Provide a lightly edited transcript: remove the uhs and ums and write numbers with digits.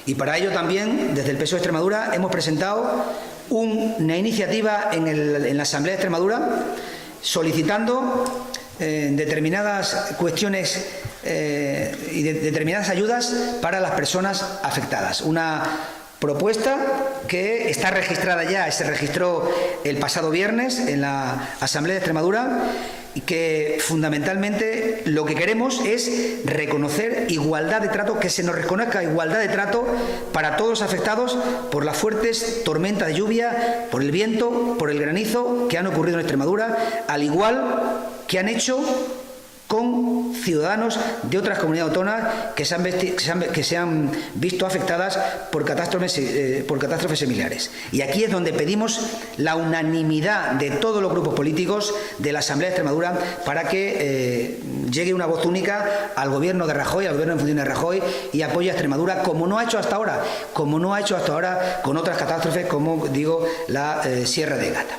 Y para ello también, desde el PSOE de Extremadura, hemos presentado una iniciativa en la Asamblea de Extremadura solicitando determinadas cuestiones y determinadas ayudas para las personas afectadas. Una propuesta que está registrada ya, se registró el pasado viernes en la Asamblea de Extremadura, y que fundamentalmente lo que queremos es reconocer igualdad de trato, que se nos reconozca igualdad de trato para todos los afectados por las fuertes tormentas de lluvia, por el viento, por el granizo que han ocurrido en Extremadura, al igual que han hecho con ciudadanos de otras comunidades autónomas que se han visto afectadas por catástrofes similares. Y aquí es donde pedimos la unanimidad de todos los grupos políticos de la Asamblea de Extremadura para que llegue una voz única al gobierno de Rajoy, al gobierno en funciones de Rajoy, y apoye a Extremadura como no ha hecho hasta ahora, con otras catástrofes como, digo, la Sierra de Gata.